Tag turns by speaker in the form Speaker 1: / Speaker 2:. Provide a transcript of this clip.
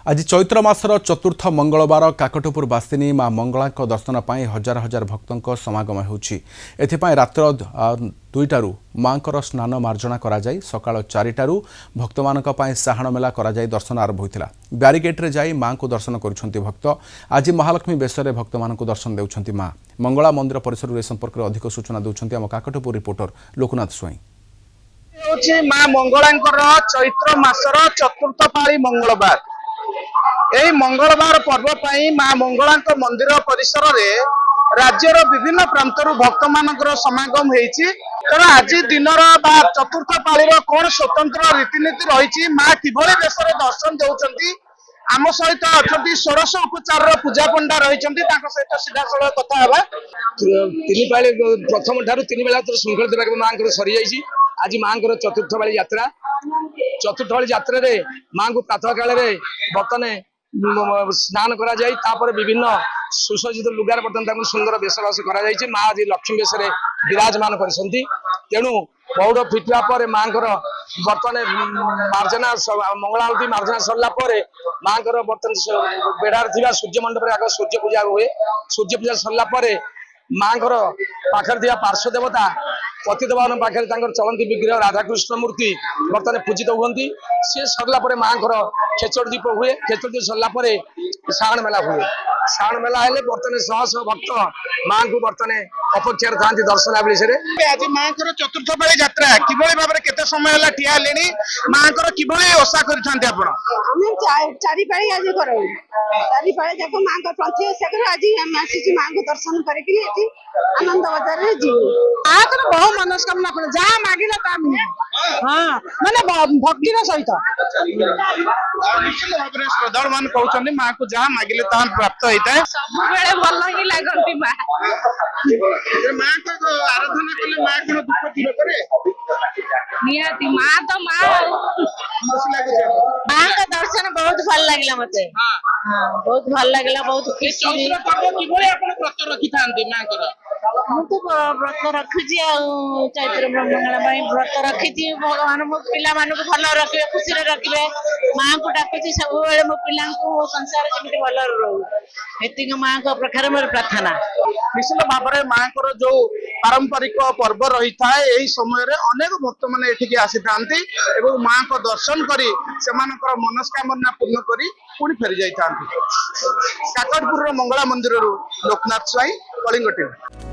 Speaker 1: आज चैत्र मासर चतुर्थ मंगलवार काकटपुर बासिनी मां मंगला दर्शन पर हजार हजार भक्तों समागम होती रात्र 2टारू मां स्नान मार्जना करा जाई सकाळ 4टारू भक्त मानक साहाण मेला करा जाई दर्शन आरंभ होता ब्यारिकेड्रे जाई मां को दर्शन करुछंती भक्त आज महालक्ष्मी बेशरे भक्त मानक दर्शन देउछंती मां मंगला मंदिर परिसर ए संपर्क में अधिक सूचना देउछंती आम काकटपुर रिपोर्टर लोकनाथ स्वाई।
Speaker 2: मां मंगला चैत्र मासर चतुर्थ पाली मंगलवार यही मंगलवार पर्व मां मंगला मंदिर परिसर में राज्यर विभिन्न प्रांतर भक्त मान समागम होती तेना आज दिन चतुर्थ पालीर कौन स्वतंत्र रीतिनीति रही मां किभली देशर दर्शन देउछंती आम सहित अच्छा 16 उपचार पूजा पंडा रही सहित सीधासल कथा है तीन पाली प्रथम ठार तीन बेला श्रृंखल देवा माँ सरी जाइए आज माँ चतुर्थ पाली यात्रा चतुर्थ पाली यात्रा रे माँ को प्रातः काल बर्तने स्नान करा जाई तापर विभिन्न सुसज्जित लुगार बर्तन सुंदर बेशवास करा जाई माँ आज लक्ष्मी बेश विराजमान करछंती तेणु पौड़ फिटवा पर माँ बर्तने मार्जना मंगला आरती मार्जना सरला माँ बर्तन बेढ़ार थी सूर्य मंडप आग सूर्य पूजा हुए सूर्य पूजा सरला माँ पाखे पार्श्व देवता पतिदेवन पाखे चलती विग्रह राधाकृष्ण मूर्ति बर्तमान पूजित हुए सी सरला माँ खेचड़ दीप हुए खेचड़ दीप सरला साण मेला हुए साण मेला है बर्तमान शह शह भक्त माँ को बर्तमान अपेक्षार था दर्शन आज माँ चतुर्थ पाली यात्रा किभली भाव में केते समय है ठिया माँ किभली ओषा करते
Speaker 3: चारि पाली आज करूँ चारि पाली जाक माँ प्रति ओषा कर आज हम आसी माँ को दर्शन करके आनंद बजार में जीव माँ बहु मनस्कामना कर जहाँ मांगिला ता हाँ माने भक्तिर सहित
Speaker 2: श्रद्धालु मान कहते माँ को जहाँ मांगिले ता प्राप्त होता है
Speaker 3: सब भल ही लगती माँ
Speaker 2: माँ को आराधना कले माँ को दुख दूर करे
Speaker 3: निहाती माँ तो माँ माँ का दर्शन बहुत भल लगला मते हाँ बहुत भल लगला बहुत खुशी
Speaker 2: व्रत रखी था माँ
Speaker 3: तो व्रत रखी चैत्र मंगला व्रत रखी भगवान मो पिला मानक भल रखे खुशी रखे माँ को डाकुची सब मो पिला संसार जमी भल रो माँ को प्रकार मोर प्रार्थना
Speaker 2: निश्चित भाव में माँ को जो पारंपरिक पर्व रही था यही समय अनेक भक्त मैंने एठिकी आसी था माँ को दर्शन करी से मनस्कामना पूर्ण करी पुणी फेरी जाई था काकटपुर मंगला मंदिर लोकनाथ स्वाई कलिंग टीवी।